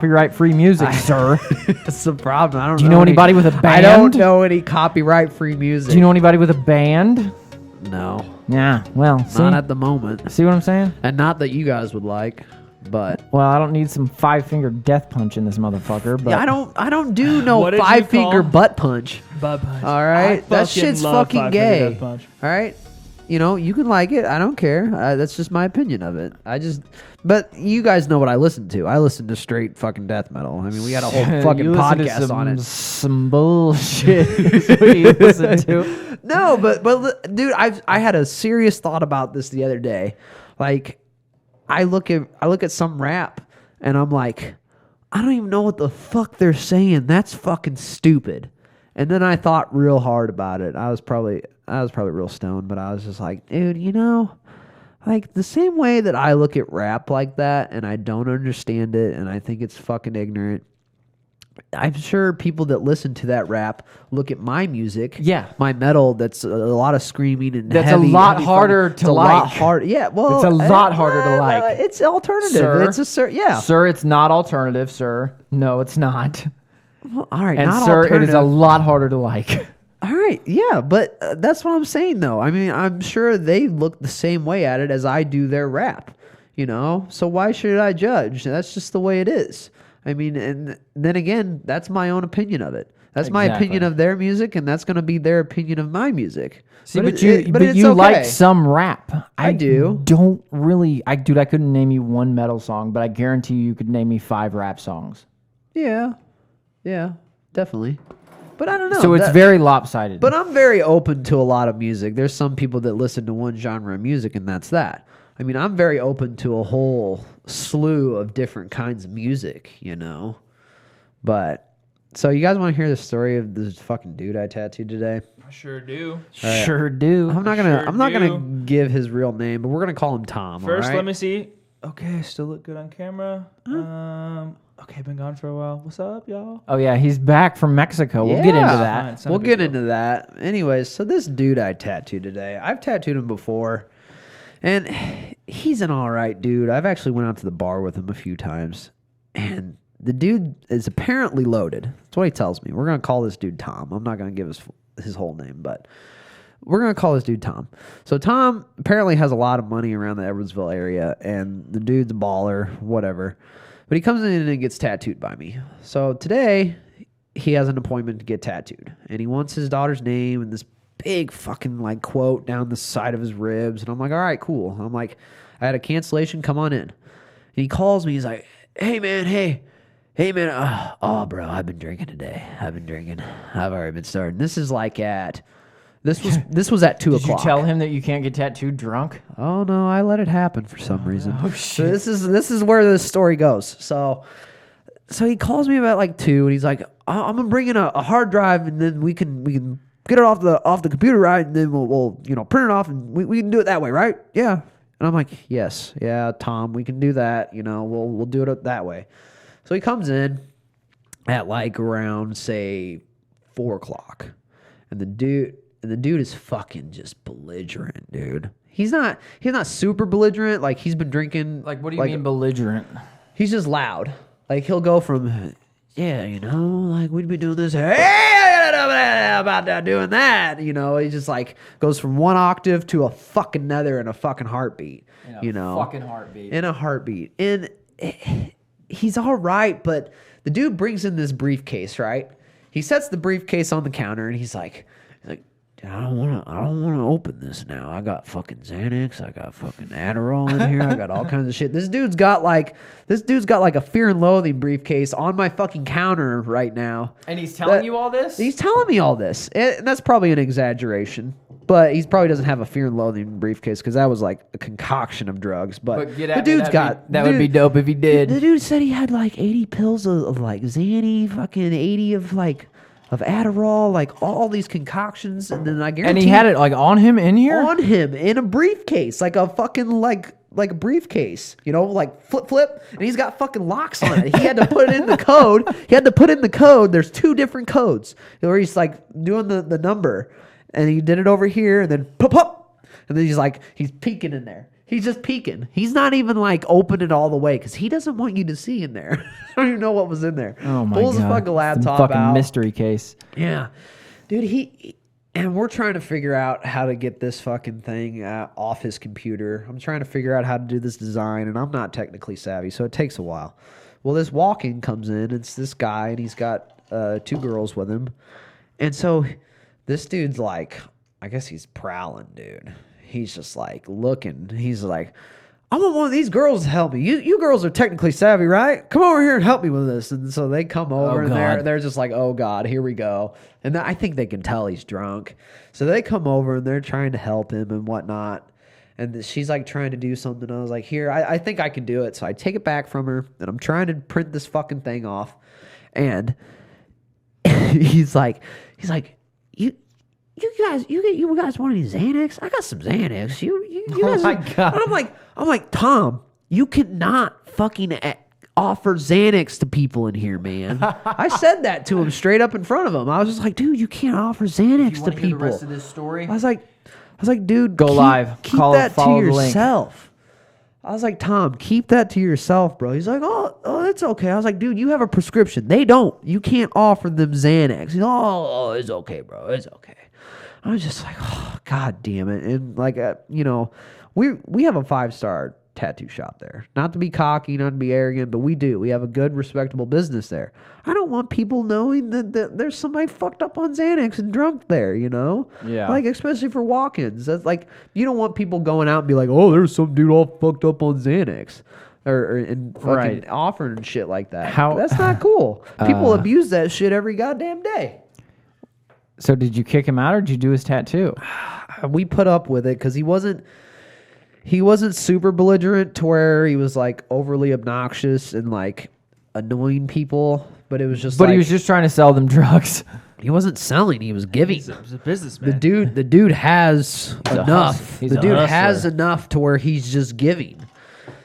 copyright-free music, sir. That's the problem. I don't. Do you know anybody with a band? I don't know any copyright-free music. Do you know anybody with a band? No. Yeah. Well, see? Not at the moment. See what I'm saying? And not that you guys would like, but well, I don't need some 5-finger death punch in this motherfucker. But yeah, I don't do no What did you 5-finger call- butt punch. Butt punch. All right, that shit's love fucking 5-finger gay. death punch. All right, you know you can like it. I don't care. That's just my opinion of it. But you guys know what I listen to. I listen to straight fucking death metal. I mean, we got a whole fucking You listen to podcast on it. Some bullshit. is what you listen to. No, but dude, I had a serious thought about this the other day. Like, I look at some rap and I'm like, I don't even know what the fuck they're saying. That's fucking stupid. And then I thought real hard about it. I was probably real stoned, but I was just like, dude, you know, like the same way that I look at rap like that and I don't understand it and I think it's fucking ignorant. I'm sure people that listen to that rap look at my music, my metal. That's a lot of screaming and that's heavy, a lot heavy harder fun. to like. A lot hard. Yeah, well, it's a lot harder to like. It's alternative. Sir, it's a yeah, sir. It's not alternative, sir. No, it's not. Well, all right, and not sir, it is a alternative. lot harder to like. All right, yeah, but that's what I'm saying, though. I mean, I'm sure they look the same way at it as I do their rap, you know? So why should I judge? That's just the way it is. I mean, and then again, that's my own opinion of it. That's my opinion of their music, and that's going to be their opinion of my music. See, but it's you okay. like some rap. I do. Don't really. Dude, I couldn't name you one metal song, but I guarantee you could name me 5 rap songs. Yeah, definitely. But I don't know. So it's very lopsided. But I'm very open to a lot of music. There's some people that listen to one genre of music, and that's that. I mean, I'm very open to a whole slew of different kinds of music, you know? But, so you guys want to hear the story of this fucking dude I tattooed today? I sure do. Right. Sure do. I'm not gonna give his real name, but we're gonna call him Tom. First, all right? let me see. Okay, I still look good on camera. Okay, been gone for a while. What's up, y'all? Oh, yeah, he's back from Mexico. We'll get into that. Fine, We'll get into that. Anyways, so this dude I tattooed today, I've tattooed him before, and he's an all right dude. I've actually went out to the bar with him a few times, and the dude is apparently loaded. That's what he tells me. We're going to call this dude Tom. I'm not going to give his whole name, but we're going to call this dude Tom. So Tom apparently has a lot of money around the Edwardsville area, and the dude's a baller, whatever. But he comes in and gets tattooed by me. So today, he has an appointment to get tattooed. And he wants his daughter's name and this big fucking like quote down the side of his ribs. And I'm like, all right, cool. I'm like, I had a cancellation. Come on in. And he calls me. He's like, hey, man. Oh, bro, I've been drinking today. I've already been starting. This is like at... This was at 2 o'clock. Did you tell him that you can't get tattooed drunk? Oh no, I let it happen for some reason. Oh shit! So this is where this story goes. So he calls me about like 2, and he's like, "I'm gonna bring in a hard drive, and then we can get it off the computer, right? And then we'll print it off, and we can do it that way, right? Yeah." And I'm like, "Yes, yeah, Tom, we can do that. You know, we'll do it that way." So he comes in at like around say 4 o'clock, and the dude is fucking just belligerent, dude. He's not super belligerent. Like, he's been drinking. Like, what do you mean belligerent? He's just loud. Like, he'll go from, yeah, you know, like, we'd be doing this. Hey, about doing that. You know, he just, like, goes from one octave to a fucking another in a fucking heartbeat. In a heartbeat. And he's all right, but the dude brings in this briefcase, right? He sets the briefcase on the counter, and he's like, I don't want to open this now. I got fucking Xanax. I got fucking Adderall in here. I got all kinds of shit. This dude's got like a Fear and Loathing briefcase on my fucking counter right now. And he's telling you all this? He's telling me all this. And that's probably an exaggeration. But he probably doesn't have a Fear and Loathing briefcase because that was like a concoction of drugs. But the dude's that would be dope if he did. The dude said he had like 80 pills of like Xanny, fucking 80 of Adderall, like all these concoctions, and then I guarantee. And he had it like on him in here? On him in a briefcase, like a fucking like a briefcase, you know, like flip, and he's got fucking locks on it. He had to put it in the code. There's 2 different codes where he's like doing the number, and he did it over here, and then pop, and then he's peeking in there. He's just peeking. He's not even like open it all the way because he doesn't want you to see in there. I don't even know what was in there. Oh my Pulls god! the fucking laptop fucking out. mystery case. Yeah, dude. And we're trying to figure out how to get this fucking thing off his computer. I'm trying to figure out how to do this design, and I'm not technically savvy, so it takes a while. Well, this walk-in comes in. It's this guy, and he's got 2 girls with him. And so this dude's like, I guess he's prowling, dude. He's just like looking. He's like, I want one of these girls to help me. You girls are technically savvy, right? Come over here and help me with this. And so they come over and they're just like, oh God, here we go. And I think they can tell he's drunk. So they come over and they're trying to help him and whatnot. And she's like trying to do something. I was like, here, I think I can do it. So I take it back from her and I'm trying to print this fucking thing off. And he's like, you guys want any Xanax? I got some Xanax. You guys. Oh my god! And I'm like, Tom, you cannot fucking offer Xanax to people in here, man. I said that to him straight up in front of him. I was just like, dude, you can't offer Xanax to people. The rest of this story? I was like, dude, Go live. Keep Call, that to follow the link. yourself. I was like, Tom, keep that to yourself, bro. He's like, oh, it's okay. I was like, dude, you have a prescription. They don't. You can't offer them Xanax. He's like, oh, it's okay, bro. It's okay. I was just like, oh, God damn it. And like, we have a 5-star tattoo shop there. Not to be cocky, not to be arrogant, but we do. We have a good, respectable business there. I don't want people knowing that there's somebody fucked up on Xanax and drunk there, you know? Yeah. Like, especially for walk-ins. That's like, you don't want people going out and be like, oh, there's some dude all fucked up on Xanax. And fucking offering and shit like that. That's not cool. People abuse that shit every goddamn day. So did you kick him out or did you do his tattoo? We put up with it because he wasn't super belligerent to where he was like overly obnoxious and like annoying people, but it was just he was just trying to sell them drugs. He wasn't selling, he was giving. He's a businessman. The dude has enough. He's The a dude hustler. has enough to where he's just giving.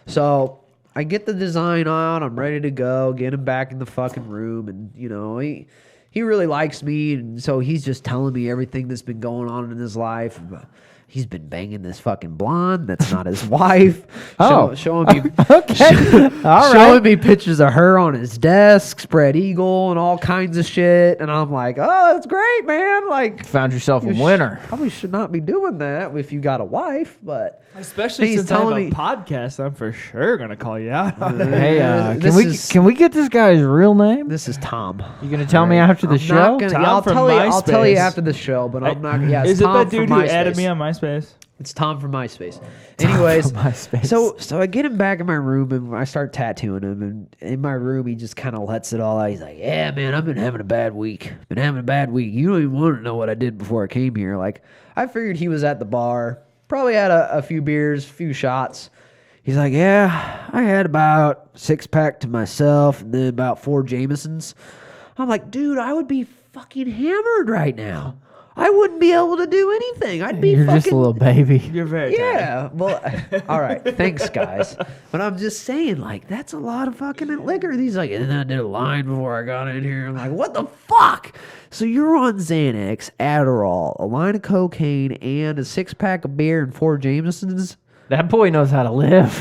So I get the design on, I'm ready to go, get him back in the fucking room, and he really likes me, and so he's just telling me everything that's been going on in his life. He's been banging this fucking blonde that's not his wife. Showing me showing me pictures of her on his desk, spread eagle, and all kinds of shit. And I'm like, oh, that's great, man. Like, Found yourself a winner. Probably should not be doing that if you got a wife, but Especially he's since I have telling a me. podcast, I'm for sure gonna call you out on it. Hey, This can we get this guy's real name? This is Tom. You gonna tell me after the I'm show? not gonna, Tom I'll from tell you MySpace. after the show, but I'm not. Yeah, it's Is it Tom that dude from who added MySpace. me on MySpace? It's Tom from MySpace. Anyways, from MySpace. so I get him back in my room and I start tattooing him. And in my room, he just kind of lets it all out. He's like, "Yeah, man, I've been having a bad week. You don't even want to know what I did before I came here." Like, I figured he was at the bar, probably had a few beers, a few shots. He's like, "Yeah, I had about 6-pack to myself and then about 4 Jamesons." I'm like, "Dude, I would be fucking hammered right now. I wouldn't be able to do anything. I'd be You're fucking just a little baby. You're very tired. yeah, well, all right. Thanks, guys. But I'm just saying, like, that's a lot of fucking liquor. And he's like, and then I did a line before I got in here. I'm like, what the fuck? So you're on Xanax, Adderall, a line of cocaine, and a 6-pack of beer and 4 Jamesons? That boy knows how to live.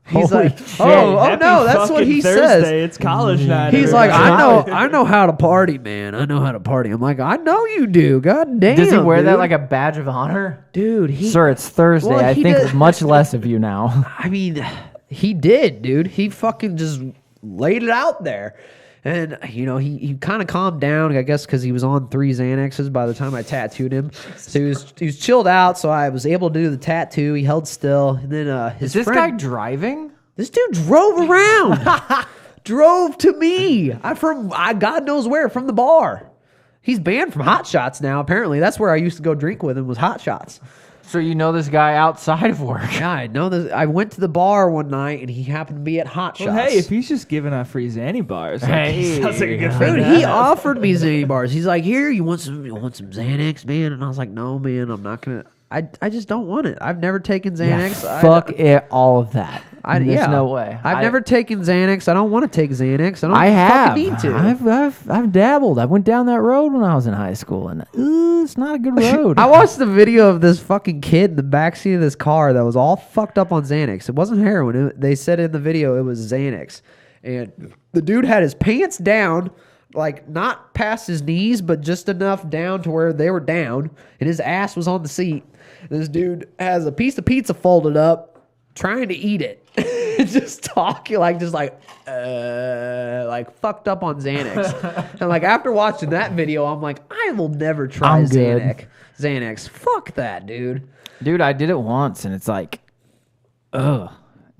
He's Holy like, shit. oh Happy no, that's what fucking he Thursday. says. It's college night. He's like, everybody. I know how to party, man. I know how to party. I'm like, I know you do. God damn. Does he wear that dude. like a badge of honor? dude? Sir, it's Thursday. Well, I he think did- much less of you now. I mean, he did, dude. He fucking just laid it out there. And, he kind of calmed down, I guess, because he was on 3 Xanaxes by the time I tattooed him. So he was chilled out, so I was able to do the tattoo. He held still. And then his Is this friend, guy driving? this dude drove around. Drove to me. God knows where, from the bar. He's banned from Hot Shots now, apparently. That's where I used to go drink with him, was Hot Shots. So you know this guy outside of work. Yeah, I know this. I went to the bar one night, and he happened to be at Hot Shots. Well, hey, if he's just giving out free Xanny bars, like, Hey. sounds like a good friend. Dude, to he have. offered me Xanny bars. He's like, "Here, you want some Xanax, man?" And I was like, "No, man, I'm not gonna. I just don't want it. I've never taken Xanax. Fuck it, all of that. There's no way. I've never taken Xanax. I don't want to take Xanax. I have. fucking need to. I've dabbled. I went down that road when I was in high school, and it's not a good road. I watched the video of this fucking kid in the backseat of this car that was all fucked up on Xanax. It wasn't heroin. They said in the video it was Xanax. And the dude had his pants down, like not past his knees, but just enough down to where they were down, and his ass was on the seat. This dude has a piece of pizza folded up, trying to eat it. Just talking like fucked up on Xanax. And like after watching that video, I'm like, I will never try I'm good. Xanax. Fuck that, dude. Dude, I did it once, and it's like, ugh.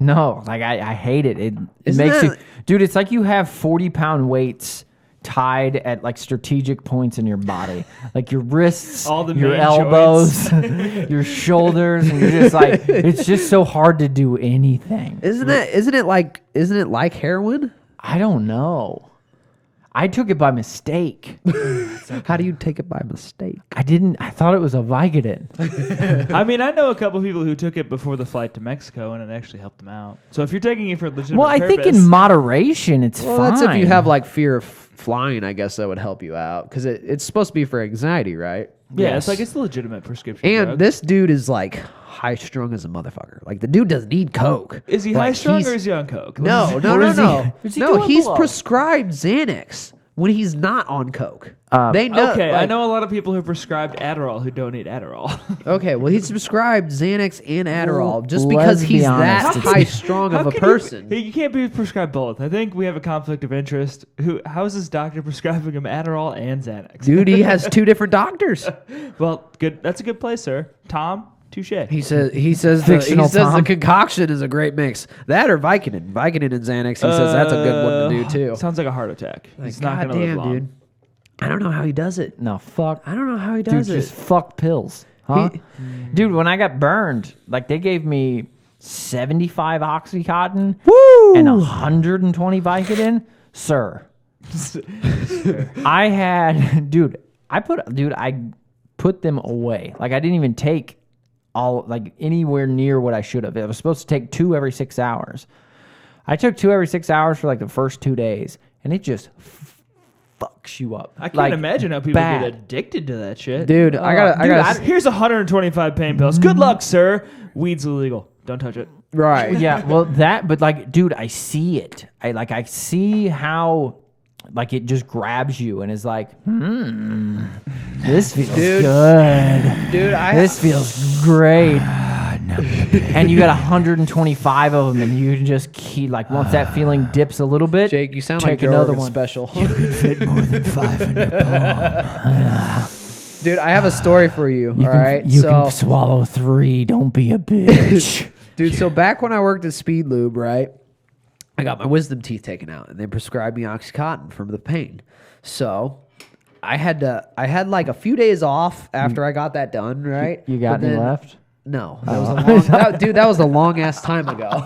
No, like I hate it. It makes you, dude. It's like you have 40-pound weights tied at like strategic points in your body, like your wrists, All the your main elbows, your shoulders, and you're just like, it's just so hard to do anything. Isn't it like heroin? I don't know. I took it by mistake. How do you take it by mistake? I thought it was a Vicodin. I mean, I know a couple people who took it before the flight to Mexico, and it actually helped them out. So if you're taking it for a legitimate Well, I think purpose- in moderation, it's fine. That's if you have like fear of flying. I guess that would help you out because it's supposed to be for anxiety, right? yeah, Yes. it's like it's a legitimate prescription And drug. this dude is like high strung as a motherfucker. Like the dude doesn't need coke. Is he Like, high strung he's- or is he on coke? No. Or is he doing He's blow? prescribed Xanax when he's not on coke. They know. Okay, I like- know a lot of people who are prescribed Adderall who don't need Adderall. Okay, well, he's prescribed Xanax and Adderall just let's because be he's honest, that it's- high strung of a person. You can't be prescribed both. I think we have a conflict of interest. How is this doctor prescribing him Adderall and Xanax? Dude, he has two different doctors. Well, good. That's a good place, sir. Tom, touche. He says Fictional the Tom. concoction is a great mix. That or Vicodin. Vicodin and Xanax, he says that's a good one to do too. Sounds like a heart attack. He's Like, not going to live goddamn, long. dude. I don't know how he does it. No, fuck. I don't know how he Dude, does it. just fuck pills. Huh? Dude, when I got burned, like they gave me 75 Oxycontin Woo! and 120 Vicodin. Sir. I had, I put them away. Like I didn't even take anywhere near what I should have. I was supposed to take 2 every 6 hours. I took 2 every 6 hours for like the first 2 days, and it just fucks you up. I can't Like, imagine how people bad. get addicted to that shit. Dude, I gotta Here's 125 pain pills. Good luck, sir. Weed's illegal. Don't touch it. right. Yeah, well, but like, dude, I see it. I see how, like, it just grabs you and is like, this feels good. Dude, This feels great. And you got 125 of them, and you can just keep, like, once that feeling dips a little bit, Jake, you sound take like Joe another Rogan one. special. Fit more than 5 in your palm. Dude, I have a story for you. You all can, right, you so can swallow 3. Don't be a bitch. dude, so back when I worked at Speed Lube, right, I got my wisdom teeth taken out, and they prescribed me Oxycontin for the pain. So I had like a few days off after I got that done, right? You got But any then- left? No, that was a long, that was a long ass time ago.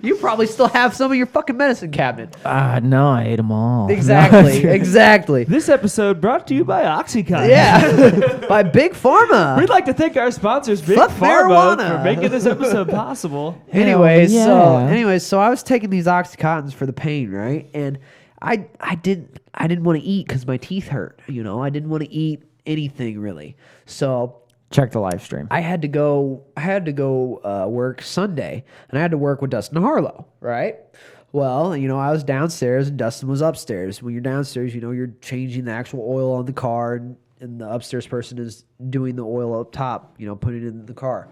You probably still have some of your fucking medicine cabinet. No, I ate them all. Exactly. This episode brought to you by Oxycontin. Yeah, by Big Pharma. We'd like to thank our sponsors, Big Fuck Pharma, marijuana. for making this episode possible. Anyways, yeah. so I was taking these Oxycontins for the pain, right? And I didn't want to eat because my teeth hurt. You know, I didn't want to eat anything really. So Check the live stream. I had to go work Sunday, and I had to work with Dustin Harlow, right? Well, you know, I was downstairs and Dustin was upstairs. When you're downstairs, you know, you're changing the actual oil on the car, and the upstairs person is doing the oil up top, you know, putting it in the car.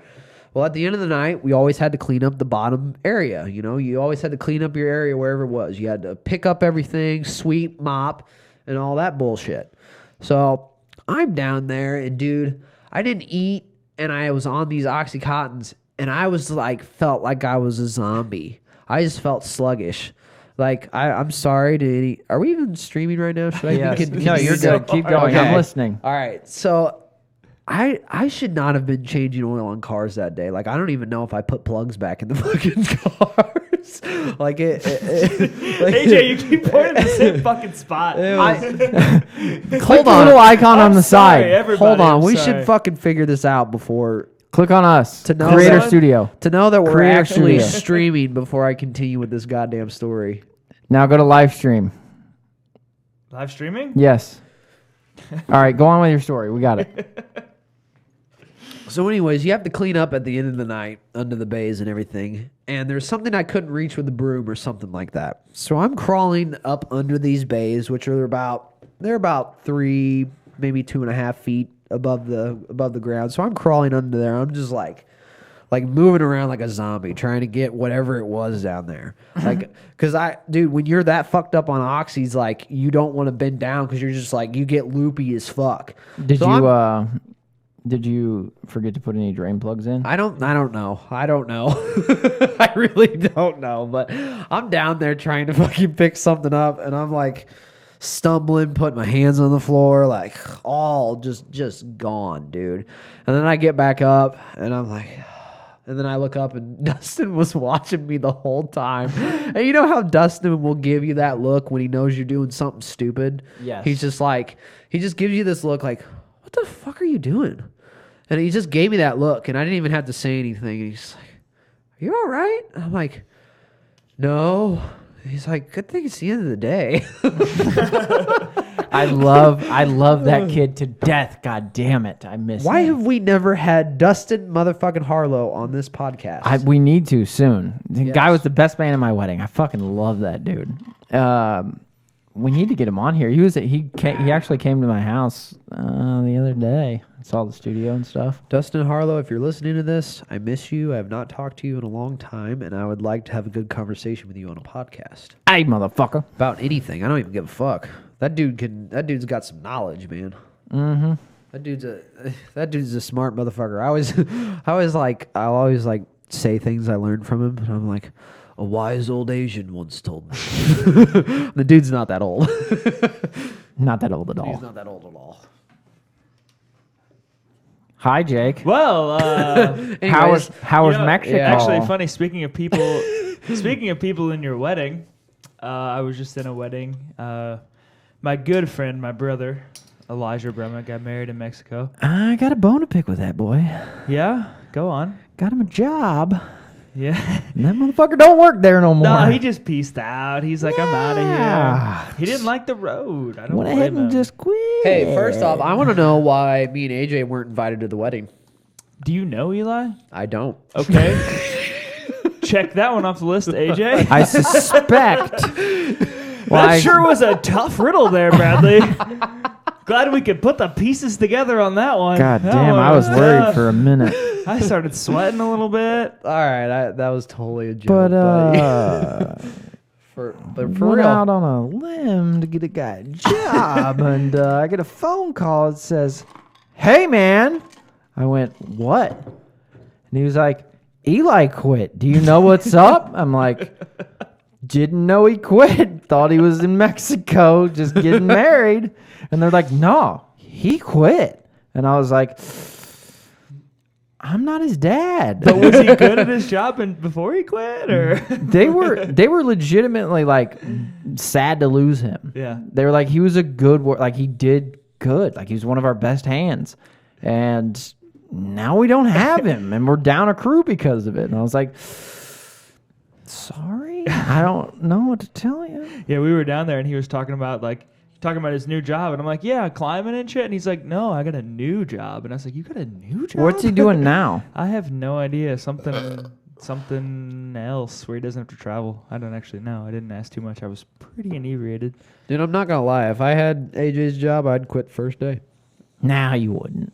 Well, at the end of the night, we always had to clean up the bottom area. You know, you always had to clean up your area wherever it was. You had to pick up everything, sweep, mop, and all that bullshit. So I'm down there, and dude, I didn't eat, and I was on these Oxycontins, and I was like, felt like I was a zombie. I just felt sluggish. Like, I'm sorry to any. Are we even streaming right now? Should I? Yes. Can No, you you're go? good. Keep going. Okay. I'm listening. All right. So I should not have been changing oil on cars that day. Like, I don't even know if I put plugs back in the fucking cars. Like like AJ, you keep pointing at the same fucking spot. Click the little icon on the Sorry, side. everybody, Hold on. I'm We sorry. should fucking figure this out before Click on us. To know Creator that- Studio. To know that we're Creator actually Studio. streaming before I continue with this goddamn story. Now go to live stream. Live streaming? Yes. All right, go on with your story. We got it. So anyways, you have to clean up at the end of the night under the bays and everything. And there's something I couldn't reach with the broom or something like that. So I'm crawling up under these bays, which are about 3, maybe 2.5 feet above the ground. So I'm crawling under there. I'm just like moving around like a zombie, trying to get whatever it was down there. Like, cause dude, when you're that fucked up on oxys, like you don't want to bend down because you're just like, you get loopy as fuck. Did you forget to put any drain plugs in? I don't know. I really don't know. But I'm down there trying to fucking pick something up, and I'm like stumbling, putting my hands on the floor, like all just gone, dude. And then I get back up, and I'm like, and then I look up, and Dustin was watching me the whole time. And you know how Dustin will give you that look when he knows you're doing something stupid? Yes. He's just like, he just gives you this look like, what the fuck are you doing? And he just gave me that look, and I didn't even have to say anything. And he's like, "Are you all right?" I'm like, "No." He's like, "Good thing it's the end of the day." I love that kid to death. God damn it. I miss Why him. have we never had Dustin motherfucking Harlow on this podcast? We need to soon. The Yes. guy was the best man at my wedding. I fucking love that dude. We need to get him on here. He actually came to my house the other day. Saw the studio and stuff. Dustin Harlow, if you're listening to this, I miss you. I have not talked to you in a long time, and I would like to have a good conversation with you on a podcast Hey, motherfucker. about anything. I don't even give a fuck. That dude's got some knowledge, man. Mm-hmm. That dude's a smart motherfucker. I'll always like say things I learned from him, and I'm like, a wise old Asian once told me. The dude's not that old. Not that old at He's all. not that old at all. Hi, Jake. Well, How was you know, Mexico? Actually, funny. Speaking of people in your wedding, I was just in a wedding. My good friend, my brother, Elijah Bremer, got married in Mexico. I got a bone to pick with that boy. Yeah, go on. Got him a job. Yeah. And that motherfucker don't work there no more. No, he just peaced out. He's like, I'm out of Yeah. here. He didn't like the road. I don't went blame ahead him. and just quit. Hey, first off, I want to know why me and AJ weren't invited to the wedding. Do you know Eli? I don't. Okay. Check that one off the list, AJ. I suspect. That sure was a tough riddle there, Bradley. Glad we could put the pieces together on that one. God That damn, one I was worried tough. for a minute. I started sweating a little bit. All right, that was totally a joke. But for went real, out on a limb to get a guy a job, and I get a phone call that says, "Hey, man." I went, "What?" And he was like, "Eli quit. Do you know what's up?" I'm like, "Didn't know he quit. Thought he was in Mexico just getting married." And they're like, "No, he quit." And I was like, "I'm not his dad." But was he good at his job before he quit, or They were legitimately like sad to lose him. Yeah. They were like, he was a good like he did good. Like he was one of our best hands. And now we don't have him and we're down a crew because of it. And I was like, sorry, I don't know what to tell you. Yeah, we were down there and he was talking about his new job, and I'm like, yeah, climbing and shit. And he's like, no, I got a new job. And I was like, you got a new job? What's he doing now? I have no idea. Something else where he doesn't have to travel. I don't actually know. I didn't ask too much. I was pretty inebriated. dude, I'm not gonna lie. If I had AJ's job, I'd quit first day. Nah, you wouldn't.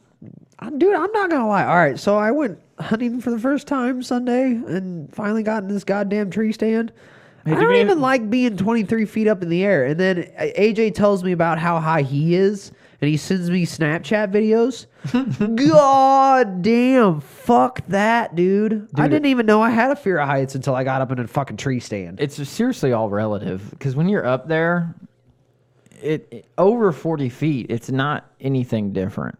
Dude, I'm not gonna lie. All right, so I went hunting for the first time Sunday and finally got in this goddamn tree stand. Hey, I do don't me a- even like being 23 feet up in the air. And then AJ tells me about how high he is, and he sends me Snapchat videos. God damn, fuck that, dude. I didn't even know I had a fear of heights until I got up in a fucking tree stand. It's seriously all relative because when you're up there, it over 40 feet, it's not anything different.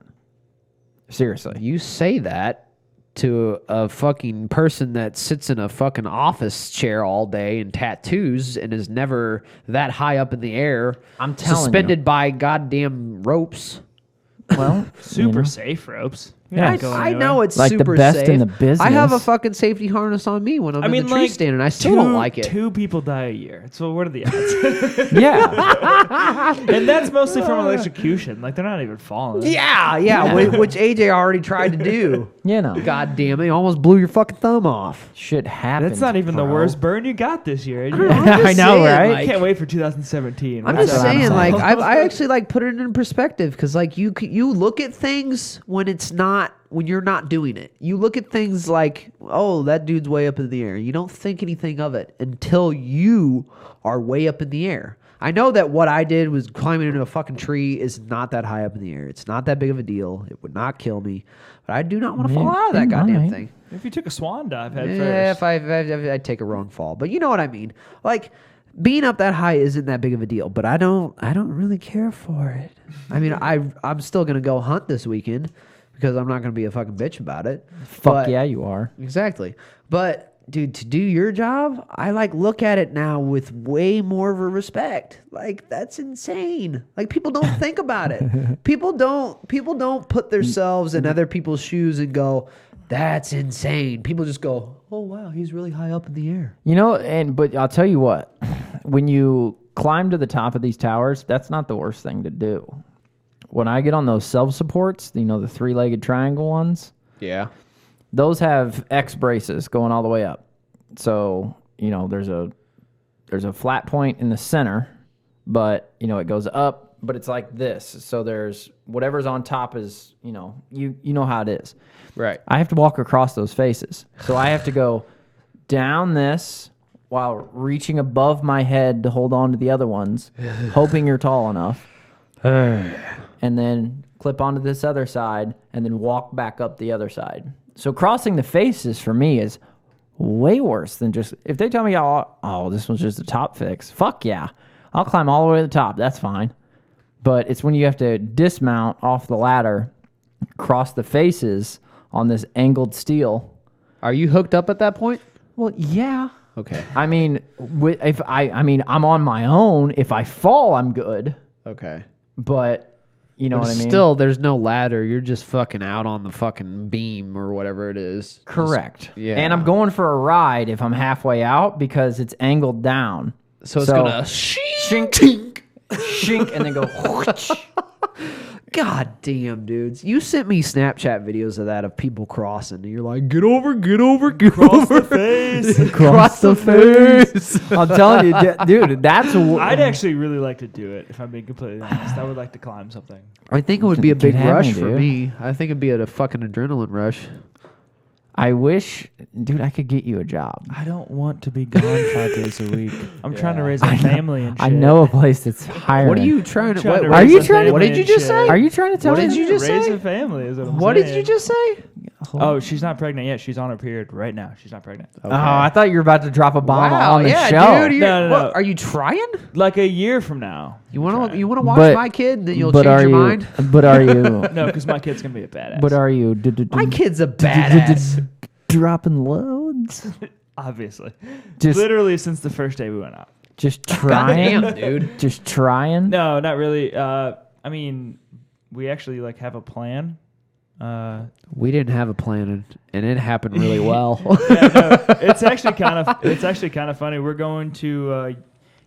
Seriously. You say that to a fucking person that sits in a fucking office chair all day and tattoos and is never that high up in the air. I'm telling you. suspended by goddamn ropes. Well, Super you know. safe ropes. Yeah, I know it's like the super best safe. in the business. I have a fucking safety harness on me when I'm in the tree stand, and I still don't like it. 2 people die a year. So what are the odds? Yeah. And that's mostly from electrocution. Like they're not even falling. Yeah. Which AJ already tried to do. You know. God damn it! You almost blew your fucking thumb off. Shit happens. That's not even the bro. worst burn you got this year. I'm just I know, saying, right? I can't wait for 2017. I'm That's just what I'm saying, saying. like, I actually like put it in perspective because, like, you look at things when you're not doing it. You look at things like, oh, that dude's way up in the air. You don't think anything of it until you are way up in the air. I know that what I did was climbing into a fucking tree is not that high up in the air. It's not that big of a deal. It would not kill me, but I do not want to fall out of that goddamn thing. If you took a swan dive head Yeah, first. if I'd take a wrong fall, but you know what I mean. Like being up that high isn't that big of a deal, but I don't really care for it. I mean, I'm still gonna go hunt this weekend because I'm not gonna be a fucking bitch about it. Fuck yeah, you are. Exactly. But dude, to do your job, I like look at it now with way more of a respect. Like that's insane. Like people don't think about it. People don't put themselves in other people's shoes and go, that's insane. People just go, oh wow, he's really high up in the air. You know, but I'll tell you what, when you climb to the top of these towers, that's not the worst thing to do. When I get on those self-supports, you know, the 3-legged triangle ones, Yeah. those have X braces going all the way up. So, you know, there's a flat point in the center, but, you know, it goes up, but it's like this. So there's whatever's on top is, you know how it is. Right. I have to walk across those faces. So I have to go down this while reaching above my head to hold on to the other ones, hoping you're tall enough. And then clip onto this other side and then walk back up the other side. So crossing the faces for me is way worse than just, if they tell me, oh, this one's just a top fix. Fuck yeah. I'll climb all the way to the top. That's fine. But it's when you have to dismount off the ladder, cross the faces on this angled steel. Are you hooked up at that point? Well, yeah. Okay. I mean, I'm on my own. If I fall, I'm good. Okay. But you know But what I mean? still, there's no ladder. You're just fucking out on the fucking beam or whatever it is. Correct. Yeah. And I'm going for a ride if I'm halfway out because it's angled down. So it's gonna shink, shink, and then go whoosh. God damn, dudes. You sent me Snapchat videos of that of people crossing. And you're like, get over, get over, get Cross over. the face. Cross the face. I'm telling you, dude, that's I'd actually really like to do it, if I'm being completely honest. I would like to climb something. I think it would be a big Get at rush me, for dude. me. I think it'd be a fucking adrenaline rush. I wish, dude, I could get you a job. I don't want to be gone 5 days a week. I'm trying to raise a family and shit. I know a place that's hiring. What are you trying to? Trying to What, Are raise you a trying to- what family did you and just shit. say? Are you trying to tell What me? did you just Raise say? a family is what I'm What saying. did you just say? Oh, she's not pregnant yet. She's on her period right now. She's not pregnant. Oh, I thought you were about to drop a bomb Wow, on the yeah, show. dude. No. What, are you trying? Like a year from now. You want Trying. to watch But- my kid? Then you'll but change are your you? mind. But are you? No, because my kid's going to be a badass. But are you? My kid's a badass. Dropping loads? Obviously. Just- Literally since the first day we went out. Just trying, Damn, dude. Just trying. No, not really. I mean, we actually like have a plan. We didn't have a plan, and it happened really well. Yeah, no, it's actually kind of funny. We're going to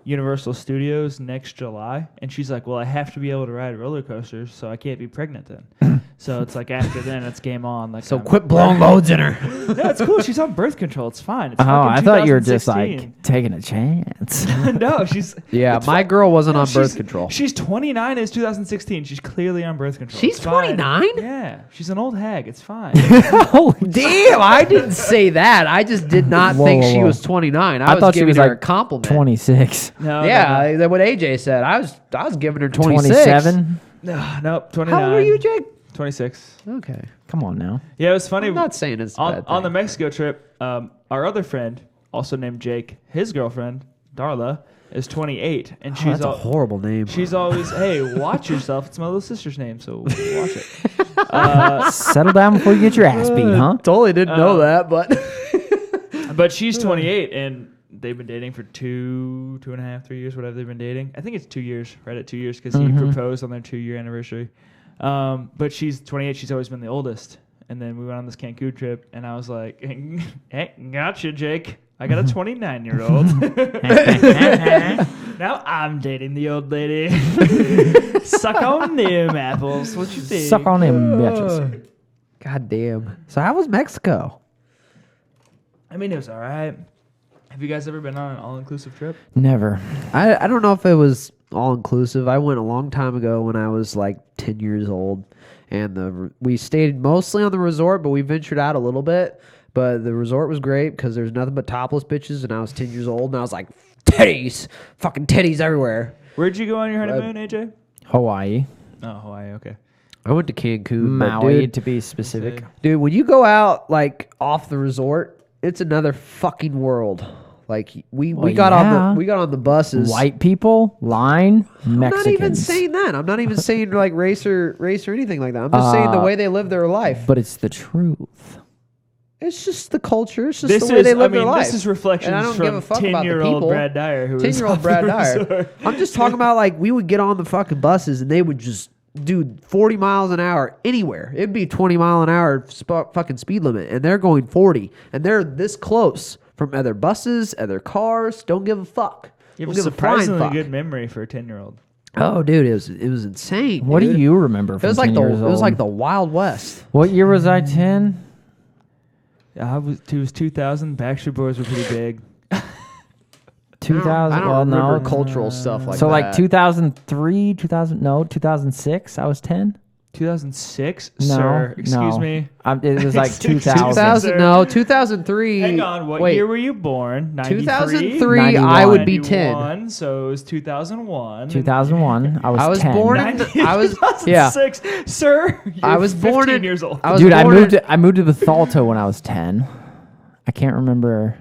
Universal Studios next July, and she's like, "Well, I have to be able to ride roller coasters, so I can't be pregnant then." So it's like after then, it's game on. Like, So quit blowing loads in her. No, it's cool. She's on birth control. It's fine. It's Oh, I fucking thought you were just 2016. like taking a chance. No, she's Yeah, it's my fine. girl wasn't No, on birth she's- control. She's 29. It's 2016. She's clearly on birth control. She's It's fine. 29? Yeah, she's an old hag. It's fine. Holy Damn, I didn't say that. I just did not Whoa, think whoa, she whoa. was 29. I, I was thought she giving was her like a compliment. 26, No, Yeah, that's what AJ said. I was giving her 26. 27. no, nope. 29. How old are you, Jake? 26. Okay. Come on now. Yeah, it was funny. I'm not saying it's a on, bad on the thing. Mexico trip, our other friend, also named Jake, his girlfriend, Darla, is 28, and Oh, she's that's a horrible name. she's always, hey, watch yourself. It's my little sister's name, so watch it. Settle down before you get your ass beat, huh? Totally didn't know that, but But she's 28, and they've been dating for 2.5, 3 years, whatever they've been dating. I think it's 2 years, right at 2 years, because he proposed on their 2-year anniversary. But she's 28. She's always been the oldest. And then we went on this Cancun trip, and I was like, hey, gotcha, Jake. I got a 29-year-old. Now I'm dating the old lady. Suck on them apples. What you think? Suck on them bitches. God damn. So how was Mexico? I mean, it was all right. Have you guys ever been on an all-inclusive trip? Never. I don't know if it was all inclusive. I went a long time ago when I was like 10 years old, and we stayed mostly on the resort, but we ventured out a little bit. But the resort was great because there's nothing but topless bitches, and I was 10 years old, and I was like, titties, fucking titties everywhere. Where'd you go on your honeymoon, AJ? Hawaii. Oh, Hawaii. Okay. I went to Cancun, but Maui, dude, to be specific. dude, when you go out like off the resort, it's another fucking world. Like we got on the buses. White people, line, I'm Mexicans. not even saying that. I'm not even saying like race or anything like that. I'm just saying the way they live their life. But it's the truth. It's just the culture. It's just the way they live their life. This is reflections and I don't from give a fuck about the 10-year-old people. Brad Dyer. 10-year-old Brad Dyer. I'm just talking about like we would get on the fucking buses and they would just do 40 miles an hour anywhere. It'd be 20-mile-an-hour fucking speed limit, and they're going 40, and they're this close from other buses, other cars. Don't give a fuck. You Don't have a give flying surprisingly fuck. good memory for a 10-year-old. Oh, dude, it was insane. What dude. do you remember It from was 10 like years it was old? like the Wild West. What year was I, 10? It was 2000. Backstreet Boys were pretty big. 2000? I don't well, remember no. cultural stuff like So that. like 2003, 2006, I was 10? 2006? No, Sir, excuse no. me. It was like Excuse 2000. 2000, no, 2003. Hang on, what wait, year were you born? 93? 2003, I would be 10. 91, so it was 2001. 2001, I was 10. I was born in. I was yeah. 2006. Sir, you're I was born 15 in. years old. I was Dude, I born moved. in- I moved to Bethalto when I was 10. I can't remember.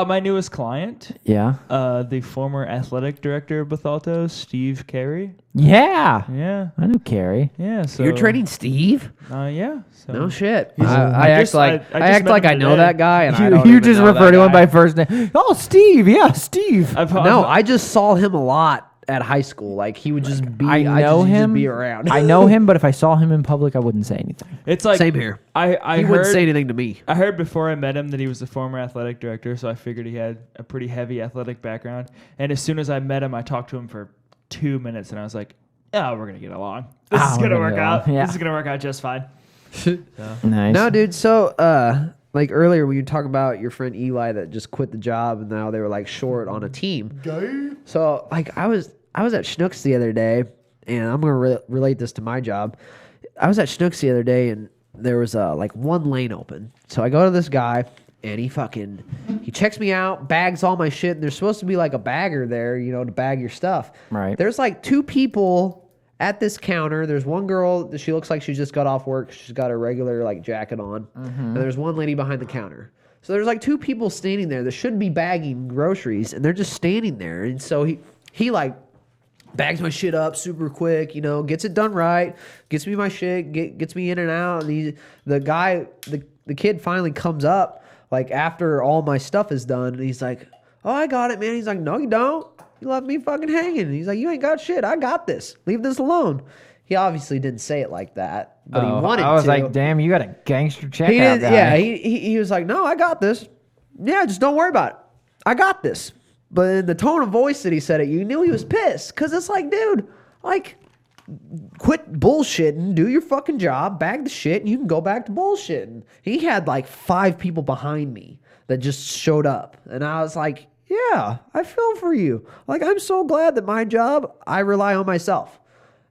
My newest client, Yeah. the former athletic director of Bethalto, Steve Carey. Yeah. Yeah, I knew Carrie. yeah. So You're training Steve? Yeah. So. No shit. He's- I act just- like I I just act met like him I know today. that guy, and I You, don't you even just know refer that to him guy. by first name. Oh, Steve. Yeah, Steve. No, I just saw him a lot at high school. Like he would just be. I know just him. be around. I know him, but if I saw him in public, I wouldn't say anything. It's like Same here. I He heard, wouldn't say anything to me. I heard before I met him that he was the former athletic director, so I figured he had a pretty heavy athletic background. And as soon as I met him, I talked to him for 2 minutes, and I was like, "Oh, we're gonna get along. This is we're gonna gonna work get out. along. Yeah. This is gonna work out just fine." Nice. No, dude. So, like earlier when you talk about your friend Eli that just quit the job and now they were like short on a team. So, like I was at Schnucks the other day, and I'm gonna relate this to my job. I was at Schnucks the other day, and there was like one lane open. So I go to this guy, and he checks me out, bags all my shit, and there's supposed to be like a bagger there, you know, to bag your stuff. Right. There's like two people at this counter. There's one girl, she looks like she just got off work. She's got a regular like jacket on. And there's one lady behind the counter. So there's like two people standing there that should be bagging groceries, and they're just standing there. And so he like bags my shit up super quick, you know, gets it done right, gets me my shit, gets me in and out. And the kid finally comes up like after all my stuff is done, and he's like, "Oh, I got it, man." He's like, "No, you don't. You left me fucking hanging." He's like, "You ain't got shit. I got this. Leave this alone." He obviously didn't say it like that, but he wanted to. I was like, damn, you got a gangster he checkout didn't, guy. yeah, he was like, "No, I got this. Yeah, just don't worry about it. I got this." But in the tone of voice that he said it, you knew he was pissed. Because it's like, dude, like, quit bullshitting, do your fucking job, bag the shit, and you can go back to bullshitting. He had like 5 people behind me that just showed up. And I was like, yeah, I feel for you. Like, I'm so glad that my job, I rely on myself.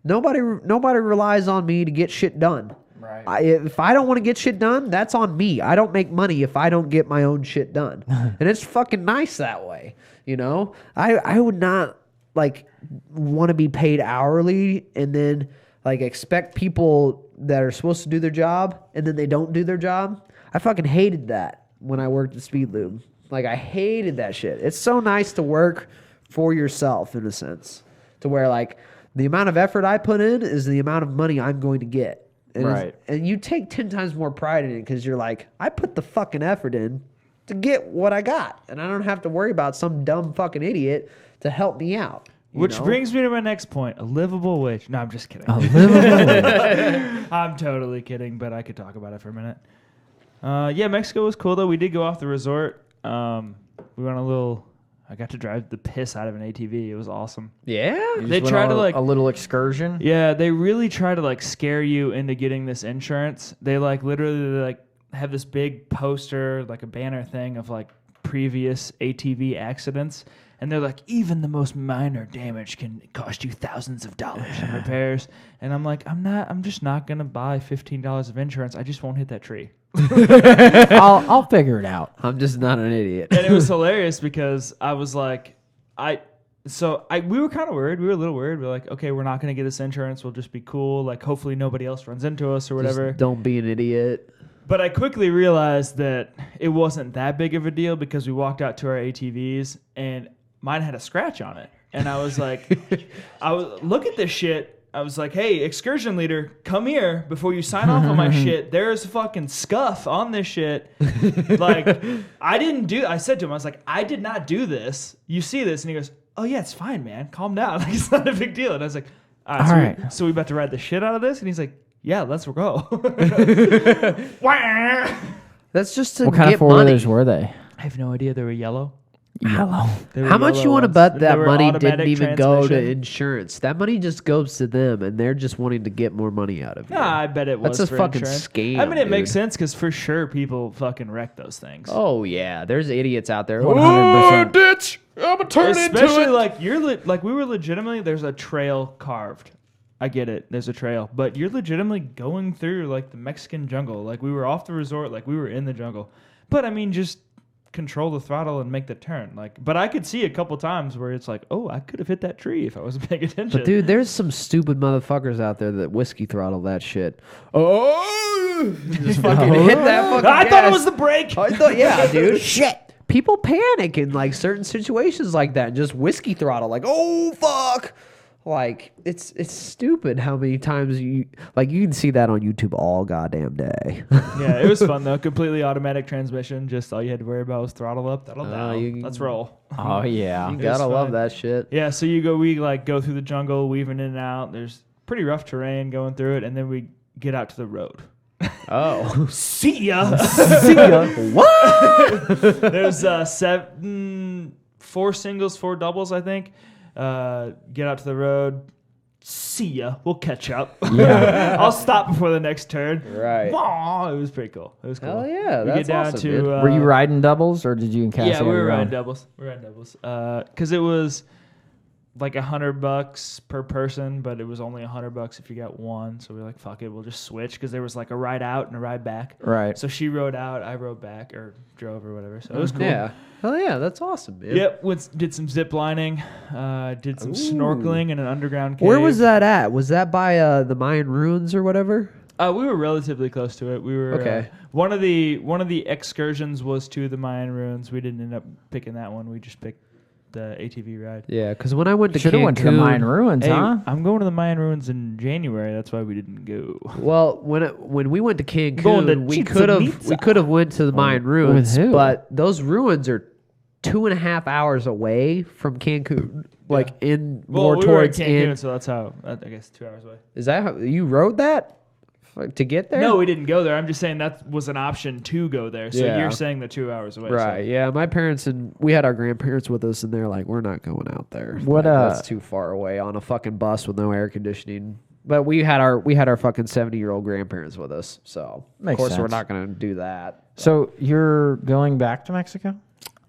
Nobody relies on me to get shit done. Right. If I don't want to get shit done, that's on me. I don't make money if I don't get my own shit done. And it's fucking nice that way. You know, I would not like want to be paid hourly and then like expect people that are supposed to do their job and then they don't do their job. I fucking hated that when I worked at Speed Lube. Like I hated that shit. It's so nice to work for yourself in a sense, to where like the amount of effort I put in is the amount of money I'm going to get. And Right. And you take 10 times more pride in it because you're like, I put the fucking effort in to get what I got, and I don't have to worry about some dumb fucking idiot to help me out. Which brings me to my next point: a livable wage. No, I'm just kidding. A livable wage. I'm totally kidding, but I could talk about it for a minute. Yeah, Mexico was cool though. We did go off the resort. We went on a little. I got to drive the piss out of an ATV. It was awesome. Yeah. They try to like a little excursion. Yeah, they really try to like scare you into getting this insurance. They like literally like have this big poster, like a banner thing of like previous ATV accidents. And they're like, even the most minor damage can cost you thousands of dollars in repairs. And I'm like, I'm just not going to buy $15 of insurance. I just won't hit that tree. I'll figure it out. I'm just not an idiot. And it was hilarious because I was like, we were kind of worried. We were a little worried. We were like, okay, we're not going to get this insurance. We'll just be cool. Like, hopefully nobody else runs into us or whatever. Just don't be an idiot. But I quickly realized that it wasn't that big of a deal because we walked out to our ATVs and mine had a scratch on it. And I was like, look at this shit. I was like, hey, excursion leader, come here before you sign off on my shit. There's fucking scuff on this shit. Like, I said to him, I was like, I did not do this. You see this? And he goes, oh, yeah, it's fine, man. Calm down. Like, it's not a big deal. And I was like, all right. So we about to ride the shit out of this? And he's like, yeah, let's go. That's just to What kind get of four-wheelers money. were they? I have no idea. They were yellow. Yellow. They were How much yellow you want to ones. bet They that were money automatic didn't even go to transmission. insurance? That money just goes to them, and they're just wanting to get more money out of you. Nah, I bet it was That's a for fucking insurance. scam. I mean, it dude. makes sense because for sure people fucking wreck those things. Oh yeah, there's idiots out there. 100%. Ditch! I'm gonna turn Especially like like we were legitimately there's a trail carved. I get it. There's a trail, but you're legitimately going through like the Mexican jungle. Like we were off the resort, like we were in the jungle. But I mean, just control the throttle and make the turn. Like, but I could see a couple times where it's like, oh, I could have hit that tree if I wasn't paying attention. But dude, there's some stupid motherfuckers out there that whiskey throttle that shit. Oh, just fucking hit that fucking. I thought it gas. was the brake. I thought, yeah, dude. Shit. People panic in like certain situations like that and just whiskey throttle, like, oh fuck. Like it's stupid how many times you can see that on YouTube all goddamn day. Yeah, it was fun though. Completely automatic transmission. Just all you had to worry about was throttle up, throttle down. Let's roll. Oh, yeah. You It gotta was love fun. that shit. Yeah, so we like go through the jungle, weaving in and out. There's pretty rough terrain going through it, and then we get out to the road. Oh, See ya. See ya. What? There's 4 singles, 4 doubles, I think. Get out to the road. See ya. We'll catch up. Yeah. I'll stop before the next turn. right. Wah! It was pretty cool. It was cool. Hell yeah, We that's get down awesome, to. dude. Were you riding doubles or did you and Cassie Yeah, have we were your riding own? doubles. Because it was like $100 per person, but it was only $100 if you got one. So we were like, fuck it, we'll just switch because there was like a ride out and a ride back. Right. So she rode out, I rode back or drove or whatever. So it was cool. Yeah. Hell yeah, that's awesome, man. Yep, did some zip lining, did some snorkeling in an underground cave. Where was that at? Was that by the Mayan ruins or whatever? We were relatively close to it. We were Okay. One of the excursions was to the Mayan ruins. We didn't end up picking that one. We just picked the ATV ride. Yeah, because when I went to Should have went to the Mayan ruins, Hey, huh? I'm going to the Mayan ruins in January. That's why we didn't go. Well, when we went to Going to Cancun, we Chichen could have went to the Mayan ruins, who? but those ruins are 2.5 hours away from Cancun, like in more we were in towards Cancun, in. so that's how. I guess 2 hours away. Is that how you rode that to get there? No, we didn't go there. I'm just saying that was an option to go there. So Yeah. you're saying the 2 hours away. Right. So. Yeah. My parents and we had our grandparents with us, and they're like, "We're not going out there. What, That's too far away on a fucking bus with no air conditioning." But we had our fucking 70-year-old grandparents with us, so Makes of course we're sense. not going to do that. So you're going back to Mexico?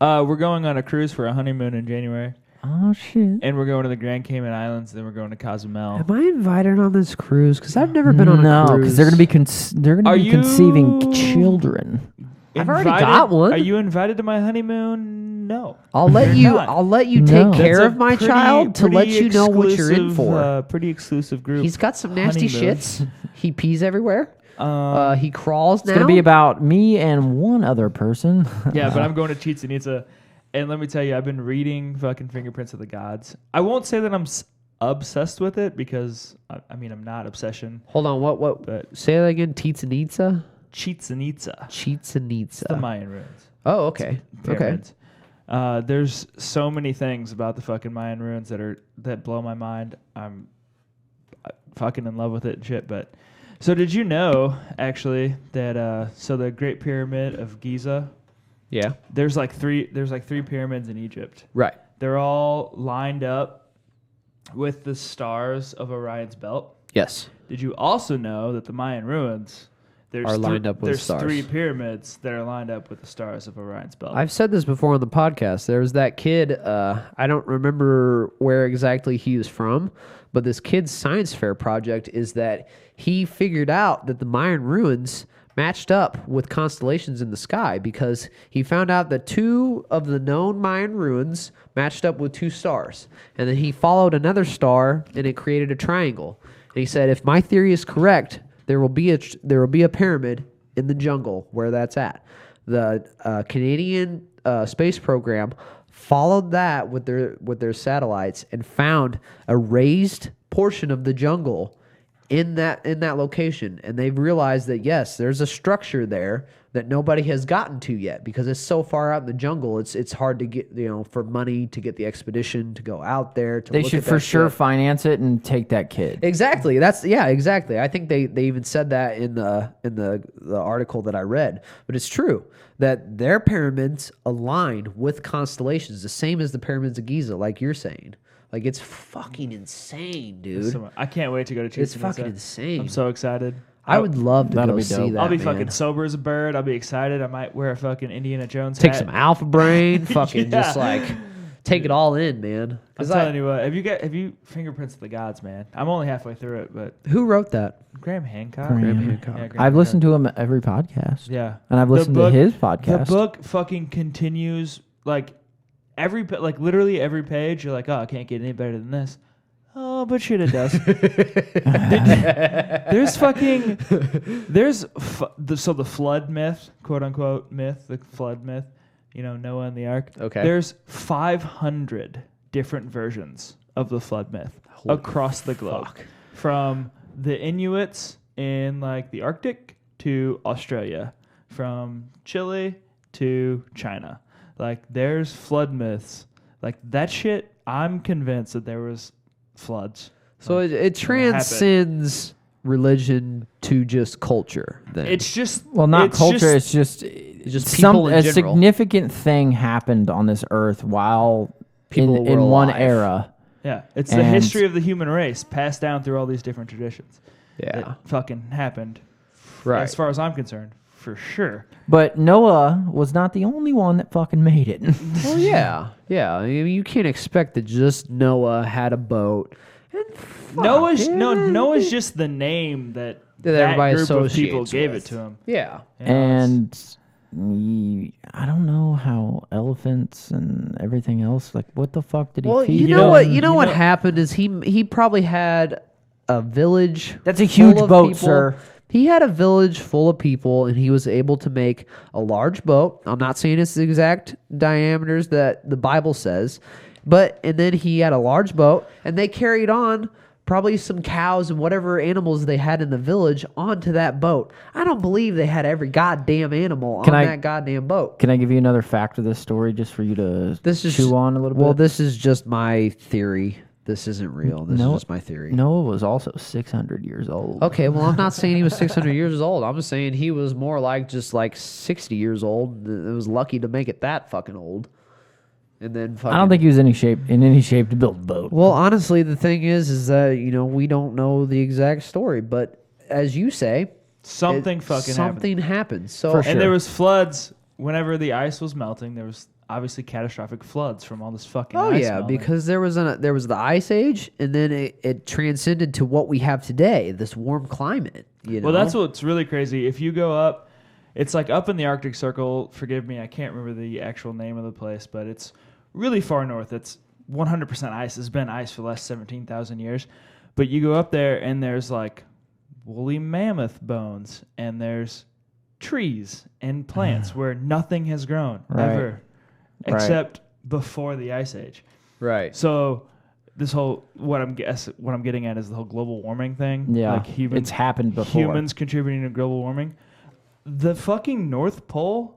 We're going on a cruise for a honeymoon in January. Oh, shit. And we're going to the Grand Cayman Islands. Then we're going to Cozumel. Am I invited on this cruise? Because I've never been on a No, cruise. because they're going to Are be you- conceiving children. I've already got one. Are you invited to my honeymoon? No. I'll let You're you. not. I'll let you No. take care That's a of my pretty- child to let pretty you know what you're in exclusive, for. Pretty exclusive group. He's got some nasty honeymoon. shits. He pees everywhere. He crawls now. It's going to be about me and one other person. Yeah, but I'm going to Chichen Itza. And let me tell you, I've been reading fucking Fingerprints of the Gods. I won't say that I'm obsessed with it because, I mean, I'm not obsession. Hold on. What? But Say that again. Chichen Itza. Chichen Itza. Chichen Itza. The Mayan ruins. Oh, okay. Okay. Pyramids. There's so many things about the fucking Mayan ruins that blow my mind. I'm fucking in love with it and shit. But so did you know actually that so the Great Pyramid of Giza? Yeah. There's like three pyramids in Egypt. Right. They're all lined up with the stars of Orion's belt. Yes. Did you also know that the Mayan ruins Are lined up with stars? There's 3 pyramids that are lined up with the stars of Orion's belt. I've said this before on the podcast. There was that kid, I don't remember where exactly he was from, but this kid's science fair project is that he figured out that the Mayan ruins matched up with constellations in the sky because he found out that 2 of the known Mayan ruins matched up with 2 stars. And then he followed another star and it created a triangle. And he said, if my theory is correct, there will be a pyramid in the jungle where that's at. The Canadian space program followed that with their satellites and found a raised portion of the jungle in that location, and they've realized that yes, there's a structure there that nobody has gotten to yet because it's so far out in the jungle. It's hard to get, for money to get the expedition to go out there. They should for sure finance it and take that kid. Exactly. Exactly. I think they even said that in the article that I read. But it's true that their pyramids align with constellations, the same as the pyramids of Giza, like you're saying. Like, it's fucking insane, dude. I can't wait to go to Chichen It's fucking insane. I'm so excited. I would love to That'll go be see dope. that. I'll be man. fucking sober as a bird. I'll be excited. I might wear a fucking Indiana Jones Take hat. some Alpha Brain, fucking Yeah. just like take it all in, man. I'm telling you what. Have you Fingerprints of the Gods, man? I'm only halfway through it, but Who wrote that? Graham Hancock. Graham Hancock. Yeah, Graham I've Hancock. listened to him at every podcast. Yeah, And I've listened to his podcast. The book fucking continues like literally every page. You're like, oh, I can't get any better than this. Oh, but shit, it does. So the flood myth, quote unquote myth, the flood myth, Noah and the ark. Okay. There's 500 different versions of the flood myth across the globe, from the Inuits in like the Arctic to Australia, from Chile to China. Like, there's flood myths. Like, that shit, I'm convinced that there was floods. So it transcends religion to just culture. Then It's just not culture. It's just people in a general. significant thing happened on this earth while People were in one alive. era. yeah. It's the And- history of the human race passed down through all these different traditions. Yeah. That fucking happened. Right. As far as I'm concerned, for sure. But Noah was not the only one that fucking made it. Well, yeah. I mean, you can't expect that just Noah had a boat. And Noah's just the name that everybody group of people associates gave with. it to him. Yeah. And I don't know how elephants and everything else. Like, what the fuck did he Well, feed you them? know what? You know what happened is he probably had a village. That's a full huge of boat, people. sir. He had a village full of people, and he was able to make a large boat. I'm not saying it's the exact diameters that the Bible says, and then he had a large boat, and they carried on probably some cows and whatever animals they had in the village onto that boat. I don't believe they had every goddamn animal on that goddamn boat. Can I give you another fact of this story just for you to chew on a little bit? Well, this is just my theory. This isn't real. This is just my theory. Noah was also 600 years old. Okay, well, I'm not saying he was 600 years old. I'm just saying he was more like just like 60 years old. It was lucky to make it that fucking old. And then I don't think he was in any shape to build a boat. Well, honestly, the thing is that, we don't know the exact story. But as you say, Something happened. So, For sure. And there was floods whenever the ice was melting. There was obviously catastrophic floods from all this fucking ice melting. because there was the ice age, and then it transcended to what we have today, this warm climate. Well, that's what's really crazy. If you go up, it's like up in the Arctic Circle. Forgive me, I can't remember the actual name of the place, but it's really far north. It's 100% ice. It's been ice for the last 17,000 years. But you go up there, and there's like woolly mammoth bones, and there's trees and plants where nothing has grown ever. Except before the ice age. right. So this whole what I'm getting at is the whole global warming thing. Yeah, like it's happened before. Humans contributing to global warming. The fucking North Pole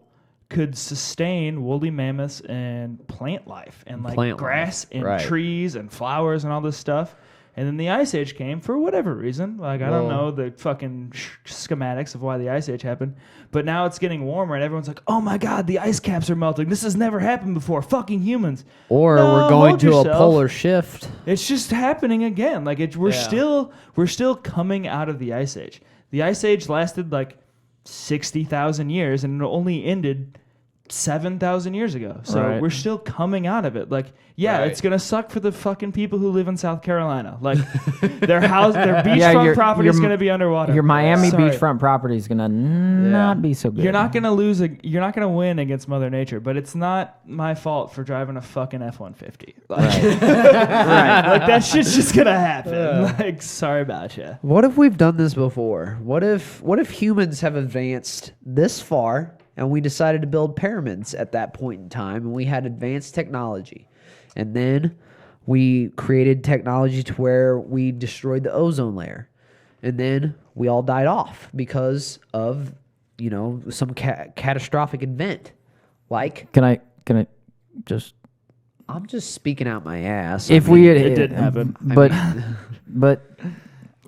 could sustain woolly mammoths and plant life and like Plant grass life, and right. trees and flowers and all this stuff. And then the Ice Age came for whatever reason. Like, I don't know the fucking schematics of why the Ice Age happened. But now it's getting warmer, and everyone's like, oh, my God, the ice caps are melting. This has never happened before. Fucking humans. Or No, we're going hold to yourself. a polar shift. It's just happening again. Like, we're still coming out of the Ice Age. The Ice Age lasted, like, 60,000 years, and it only ended 7,000 years ago. So Right. we're still coming out of it. Like, yeah, Right. it's going to suck for the fucking people who live in South Carolina. Like, their beachfront your- property is your- going to be underwater. Your Miami Sorry. beachfront property is gonna not be so good. You're not going to lose. You're not going to win against Mother Nature, but it's not my fault for driving a fucking F-150. Like, right. like that shit's just going to happen. Like, sorry about you. What if we've done this before? What if humans have advanced this far and we decided to build pyramids at that point in time and we had advanced technology? And then we created technology to where we destroyed the ozone layer. And then we all died off because of, some catastrophic event. Like, Can I just I'm just speaking out my ass. if I we mean, had, it didn't happen. but I'm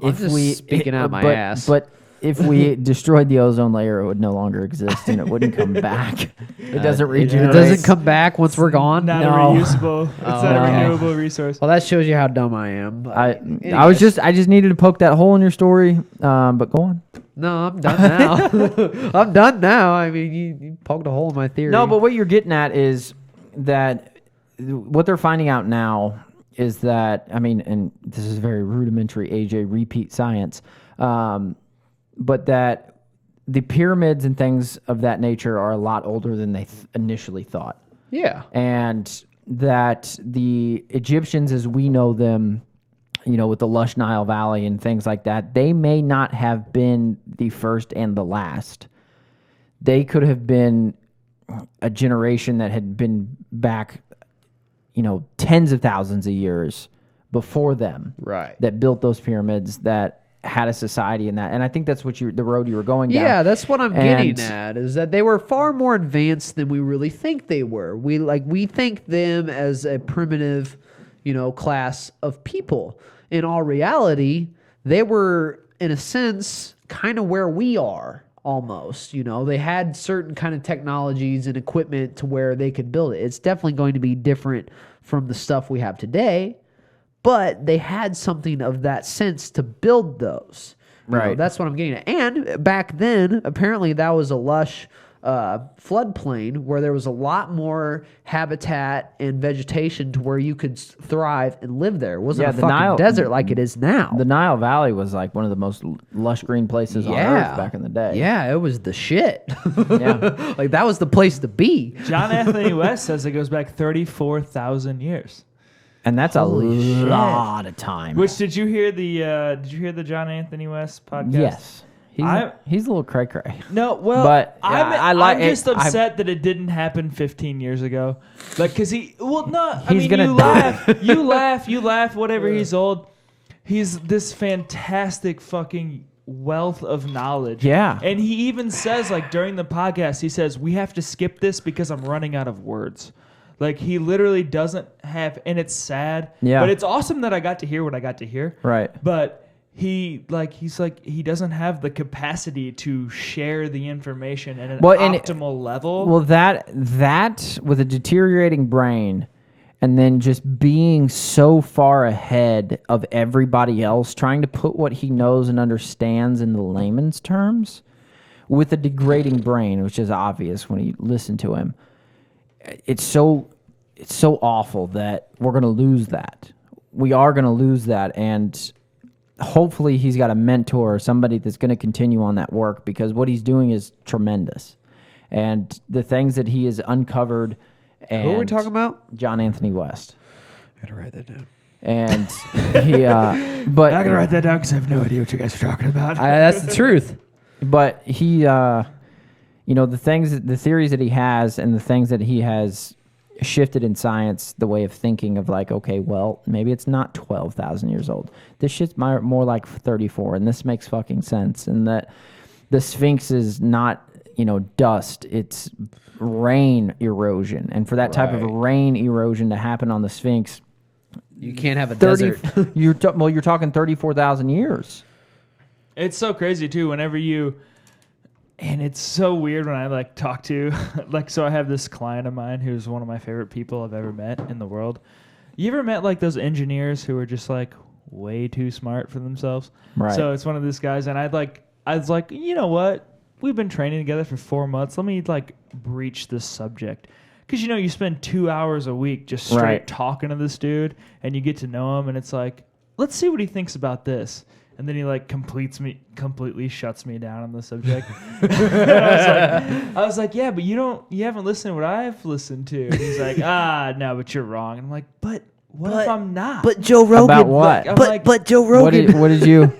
if just we speaking out my but, ass. But if we destroyed the ozone layer, it would no longer exist and it wouldn't come back. It doesn't it regenerate. doesn't come back once we're gone. Not No. a reusable. It's not a no. renewable resource. Well, that shows you how dumb I am. I just needed to poke that hole in your story. But go on. No, I'm done now. I'm done now. I mean, you poked a hole in my theory. No, but what you're getting at is that what they're finding out now is that, I mean, and this is very rudimentary AJ repeat science, but that the pyramids and things of that nature are a lot older than they initially thought. Yeah. And that the Egyptians, as we know them, with the lush Nile Valley and things like that, they may not have been the first and the last. They could have been a generation that had been back, tens of thousands of years before them. Right. That built those pyramids, that had a society in that. And I think that's what the road you were going down. Yeah, that's what I'm getting And- at, is that they were far more advanced than we really think they were. We think them as a primitive, class of people. In all reality, they were, in a sense, kind of where we are almost. They had certain kind of technologies and equipment to where they could build it. It's definitely going to be different from the stuff we have today, but they had something of that sense to build those. Right. That's what I'm getting at. And back then, apparently that was a lush floodplain where there was a lot more habitat and vegetation to where you could thrive and live there. It wasn't a the fucking Nile- desert like it is now. The Nile Valley was like one of the most lush green places on earth back in the day. Yeah, it was the shit. Yeah. Like that was the place to be. John Anthony West says it goes back 34,000 years. And that's Holy shit. a lot of time. Which did you hear the John Anthony West podcast? Yes. I- He's a little cray-cray. No, well, But, I'm it. just upset that it didn't happen 15 years ago. Like, cause I He's mean, gonna you die. you laugh, whatever. He's old. He's this fantastic fucking wealth of knowledge. Yeah. And he even says, like, during the podcast, he says, we have to skip this because I'm running out of words. Like, he literally doesn't have, and it's sad. Yeah. But it's awesome that I got to hear what I got to hear. Right. But he doesn't have the capacity to share the information at an optimal level. Well, that with a deteriorating brain and then just being so far ahead of everybody else, trying to put what he knows and understands in the layman's terms with a degrading brain, which is obvious when you listen to him. It's so awful that we're going to lose that. We are going to lose that, and hopefully he's got a mentor or somebody that's going to continue on that work, because what he's doing is tremendous. And the things that he has uncovered. And Who are we talking about? John Anthony West. I gotta write that down. And he, but I'm gonna write that down because I have no idea what you guys are talking about. That's the truth. But he, the theories that he has and the things that he has shifted in science, the way of thinking of like, okay, well, maybe it's not 12,000 years old. This shit's more like 34, and this makes fucking sense. And that the Sphinx is not dust. It's rain erosion. And for that type of rain erosion to happen on the Sphinx, you can't have a desert. You're talking 34,000 years. It's so crazy too. And it's so weird when I talk to so I have this client of mine who's one of my favorite people I've ever met in the world. You ever met those engineers who are just way too smart for themselves? Right. So it's one of these guys, and I was like, you know what? We've been training together for 4 months. Let me breach this subject. Because, you spend 2 hours a week just straight talking to this dude, and you get to know him, and it's let's see what he thinks about this. And then he completely shuts me down on the subject. I was like, yeah, but you haven't listened to what I've listened to. And he's like, no, but you're wrong. And I'm like, but if I'm not? But Joe Rogan. About what? But Joe Rogan. What did you?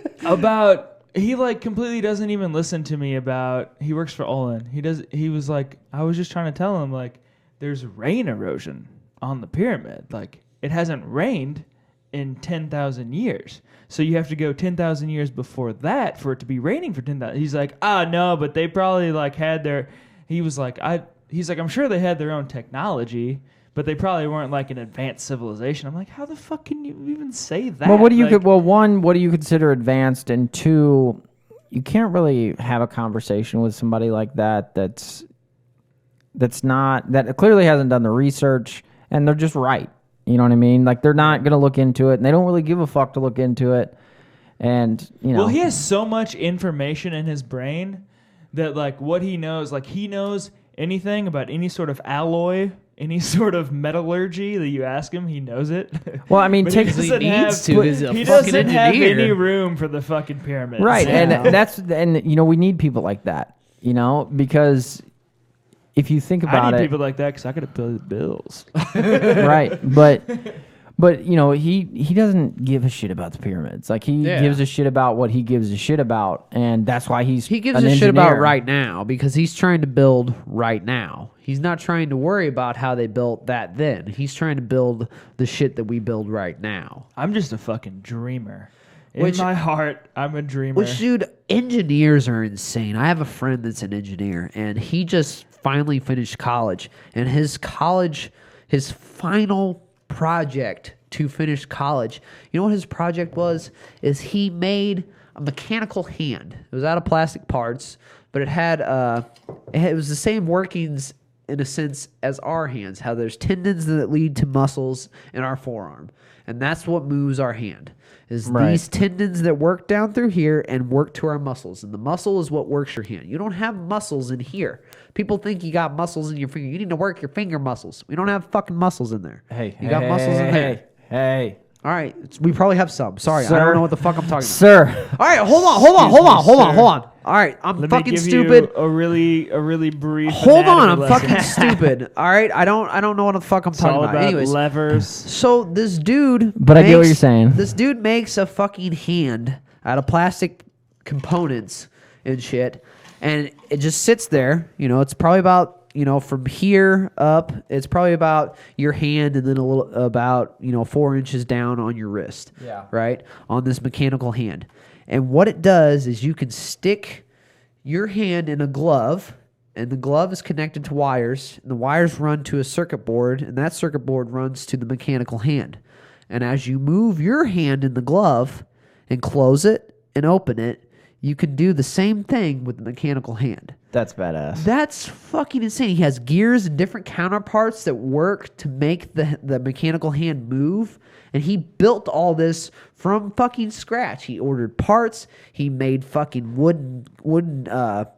He completely doesn't even listen to me about, he works for Olin. He was like, I was just trying to tell him there's rain erosion on the pyramid. It hasn't rained in 10,000 years. So you have to go 10,000 years before that for it to be raining for 10,000. He's like, no, but they probably had their, he was like, I'm sure they had their own technology, but they probably weren't an advanced civilization. I'm like, how the fuck can you even say that? Well, one, what do you consider advanced? And two, you can't really have a conversation with somebody like that that clearly hasn't done the research, and they're just right. You know what I mean? They're not going to look into it, and they don't really give a fuck to look into it. And, Well, he has so much information in his brain that, what he knows, he knows anything about any sort of alloy, any sort of metallurgy that you ask him, he knows it. Well, I mean, he doesn't have any room for the fucking pyramids. Right, and we need people like that, because if you think about it, I need people like that because I got to pay the bills. Right, but he doesn't give a shit about the pyramids. He gives a shit about what he gives a shit about, and that's why he gives a shit about right now, because he's trying to build right now. He's not trying to worry about how they built that then. He's trying to build the shit that we build right now. I'm just a fucking dreamer. In my heart, I'm a dreamer. Which, dude, engineers are insane. I have a friend that's an engineer, and he just finally finished college. And his final project to finish college, you know what his project was? Is he made a mechanical hand. It was out of plastic parts, but it was the same workings in a sense as our hands, how there's tendons that lead to muscles in our forearm. And that's what moves our hand, is these tendons that work down through here and work to our muscles. And the muscle is what works your hand. You don't have muscles in here. People think you got muscles in your finger. You need to work your finger muscles. We don't have fucking muscles in there. You got muscles in there. Hey. All right. We probably have some. Sorry, Sir. I don't know what the fuck I'm talking about. Sir. All right, hold on. All right, I'm fucking stupid. A really brief. Hold on, I'm fucking stupid. All right, I don't know what the fuck I'm talking about. Anyways, levers. So this dude, I get what you're saying. This dude makes a fucking hand out of plastic components and shit, and it just sits there. It's probably about from here up, it's probably about your hand, and then a little about 4 inches down on your wrist. Yeah. Right on this mechanical hand. And what it does is you can stick your hand in a glove, and the glove is connected to wires, and the wires run to a circuit board, and that circuit board runs to the mechanical hand. And as you move your hand in the glove and close it and open it, you can do the same thing with the mechanical hand. That's badass. That's fucking insane. He has gears and different counterparts that work to make the mechanical hand move. And he built all this from fucking scratch. He ordered parts. He made fucking wooden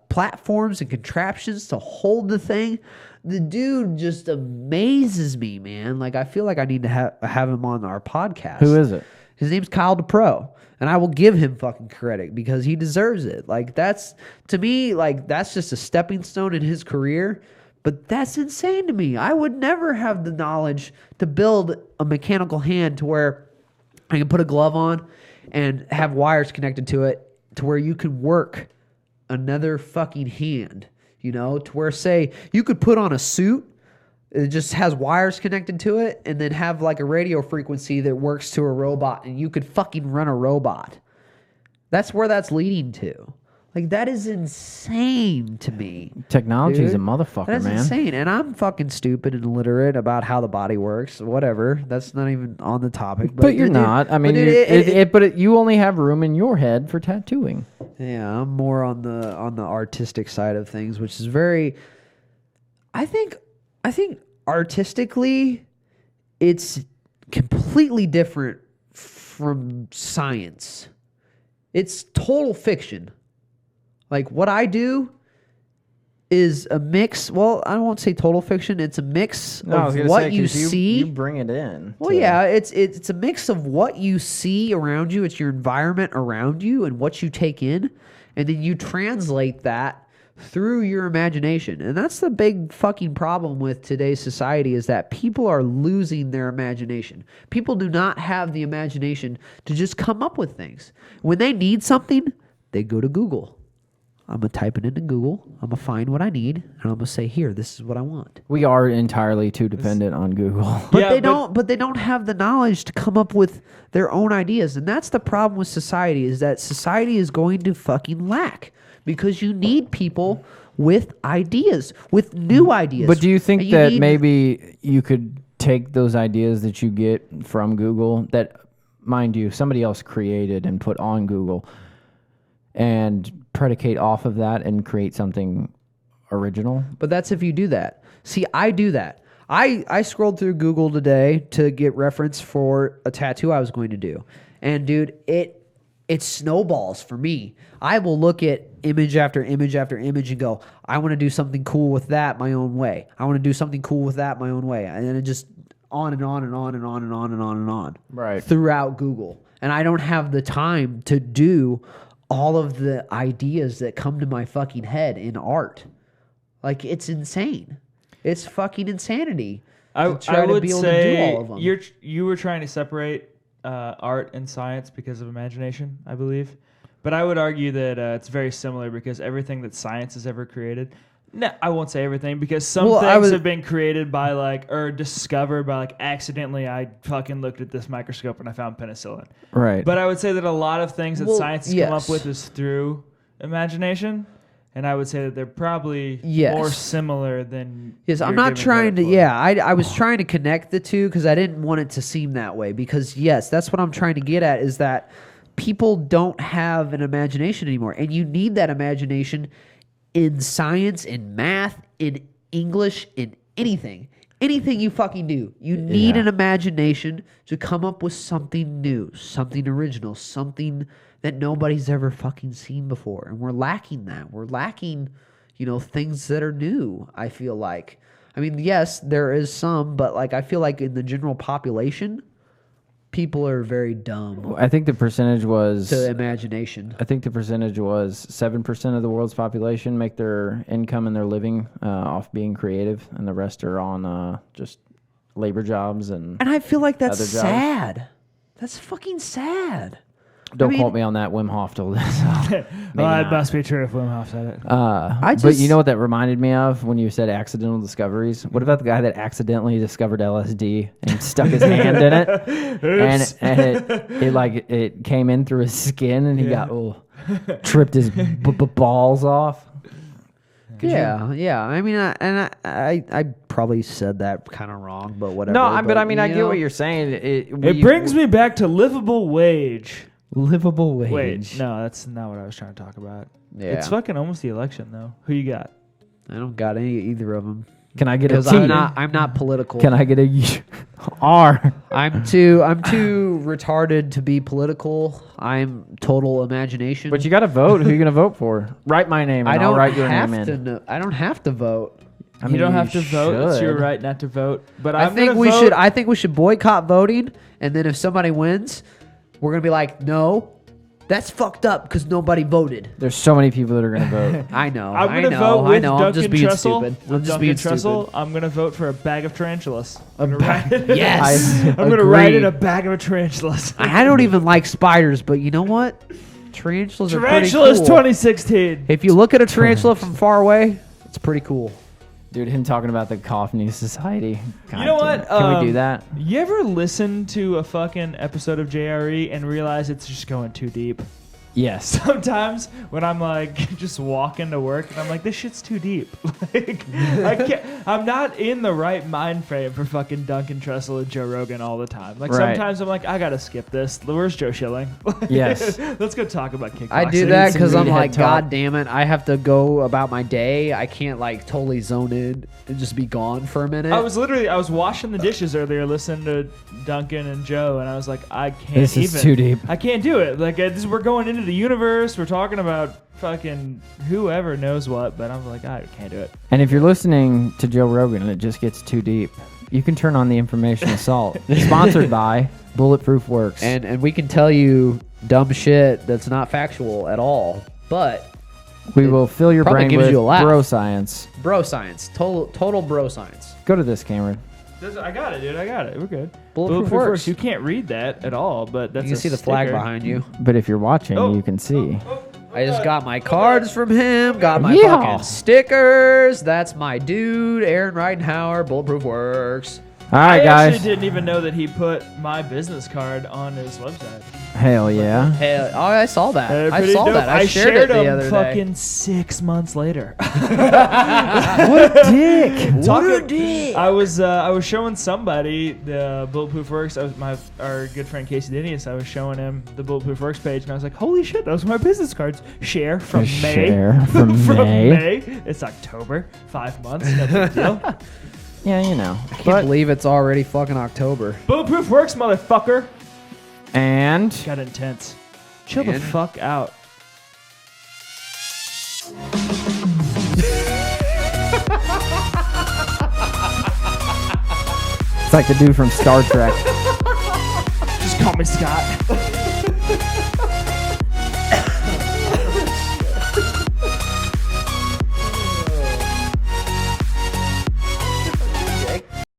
platforms and contraptions to hold the thing. The dude just amazes me, man. I feel like I need to have him on our podcast. Who is it? His name's Kyle DePro. And I will give him fucking credit because he deserves it. That's, to me, that's just a stepping stone in his career. But that's insane to me. I would never have the knowledge to build a mechanical hand to where I can put a glove on and have wires connected to it to where you can work another fucking hand. To where, say, you could put on a suit. It just has wires connected to it, and then have a radio frequency that works to a robot, and you could fucking run a robot. That's where that's leading to. Like, that is insane to me. Technology is a Dude, motherfucker, That's man. insane. And I'm fucking stupid and illiterate about how the body works. Whatever. That's not even on the topic. But you're dude, not. I mean, you only have room in your head for tattooing. yeah, I'm more on the artistic side of things, which is very. I think artistically, it's completely different from science. It's total fiction. Like, what I do is a mix. Well, I won't say total fiction. It's a mix of what you see. You bring it in. Well, yeah, it's a mix of what you see around you. It's your environment around you and what you take in, and then you translate that through your imagination. And that's the big fucking problem with today's society, is that people are losing their imagination. People do not have the imagination to just come up with things. When they need something, they go to Google. I'm going to type it into Google. I'm going to find what I need, and I'm going to say, here, this is what I want. We are entirely too dependent on Google. But Yeah, they don't have the knowledge to come up with their own ideas. And that's the problem with society, is that society is going to fucking lack, because you need people with ideas, with new ideas. But do you think And that need- maybe you could take those ideas that you get from Google, that, mind you, somebody else created and put on Google, and predicate off of that and create something original? But that's if you do that. See, I do that. I scrolled through Google today to get reference for a tattoo I was going to do. And dude, it snowballs for me. I will look at image after image after image and go, I want to do something cool with that my own way. I want to do something cool with that my own way. And then it just on and on and on and on and on and on and on. Right. Throughout Google. And I don't have the time to do all of the ideas that come to my fucking head in art. Like, it's insane. It's fucking insanity. I to try to would be able say to do all of them. you were trying to separate art and science because of imagination, I believe. But I would argue that it's very similar, because everything that science has ever created. No, I won't say everything, because some things have been created by or discovered by accidentally. I fucking looked at this microscope and I found penicillin. Right. But I would say that a lot of things that science has come up yes. with is through imagination. And I would say that they're probably Yes. more similar than. Yes, I'm you're not giving trying to. credit for. Yeah, I was trying to connect the two because I didn't want it to seem that way. Because yes, that's what I'm trying to get at, is that people don't have an imagination anymore, and you need that imagination in science, in math, in English, in anything. Anything you fucking do, you need an imagination to come up with something new, something original, something that nobody's ever fucking seen before. And we're lacking that. We're lacking, things that are new, I feel like. I mean, yes, there is some, but I feel like in the general population, people are very dumb I think the percentage was... to imagination. I think the percentage was 7% of the world's population make their income and their living off being creative, and the rest are on just labor jobs and And I feel like that's other jobs. sad. That's fucking sad. Don't I mean- quote me on that. Wim Hof told us. Well, not. it must be true if Wim Hof said it. But you know what that reminded me of when you said accidental discoveries? What about the guy that accidentally discovered LSD and stuck his hand in it, and it came in through his skin, and he got tripped his balls off. Yeah. I mean, I probably said that kind of wrong, but whatever. No, but I mean, I get what you're saying. It brings me back to livable wage. livable wage. Wait, no, that's not what I was trying to talk about. Yeah. It's fucking almost the election, though. Who you got? I don't got either of them. Can I get a Because T? I'm not political. Can I get a R? I'm too retarded to be political. I'm total imagination. But you got to vote. Who are you going to vote for? Write my name, and I don't I'll write your have name to in. know, I don't have to vote. I You mean, don't have to vote. It's your should. right not to vote. But I think we should. I think we should boycott voting, and then if somebody wins, we're gonna be like, no, that's fucked up because nobody voted. There's so many people that are going to vote. I know. I'm I gonna know. vote I with know. I'm Duncan just being Trussell. stupid. I'm With just Duncan being Trussell, stupid. I'm gonna vote for a bag of tarantulas. Yes. I'm gonna write in agree. a bag of tarantulas. I don't even like spiders, but you know what? Tarantulas are pretty Tarantulas cool. 2016. If you look at a tarantula from far away, it's pretty cool. Dude, him talking about the Coffney Society. God You know damn. what? Can we do that? You ever listen to a fucking episode of JRE and realize it's just going too deep? Yes. Sometimes when I'm like just walking to work and I'm like, this shit's too deep. Like I can't. I'm not in the right mind frame for fucking Duncan Trussell and Joe Rogan all the time. Like Right. sometimes I'm like, I gotta skip this. Where's Joe Schilling? Yes. Let's go talk about kickboxing. I do that because I'm meathead like, talk. God damn it, I have to go about my day. I can't like totally zone in and just be gone for a minute. I was washing the dishes earlier, listening to Duncan and Joe, and I was like, I can't This even. is too deep. I can't do it. Like we're going into the universe. We're talking about fucking whoever knows what, but I'm like, I can't do it. And if you're listening to Joe Rogan and it just gets too deep, you can turn on the information assault. Sponsored by Bulletproof Works. and we can tell you dumb shit that's not factual at all, but we will fill your probably brain gives with you a laugh. bro science. bro science, total bro science. Go to this, Cameron. I got it, dude. I got it. We're good. Bulletproof Works. You can't read that at all, but that's You can see the flag behind you. But if you're watching, Oh. you can see. I just got my cards from him, got my Yeah. fucking stickers. That's my dude, Aaron Ridenhour, Bulletproof Works. All I right, guys. actually didn't even know that he put my business card on his website. Hell yeah. Hey, oh, I saw that. I Pretty saw dope. that. I shared it the him other day. fucking 6 months later. What a dick. What a dick. I was showing somebody the Bulletproof Works. Our good friend Casey Dinius. I was showing him the Bulletproof Works page, and I was like, "Holy shit, those are my business cards." Share from May. Share from May. It's October. 5 months. No big deal. Yeah, you know. I can't But- believe it's already fucking October. Bulletproof Works, motherfucker. And Got intense. Chill the And- fuck out. it's like the dude from Star Trek. Just call me Scott.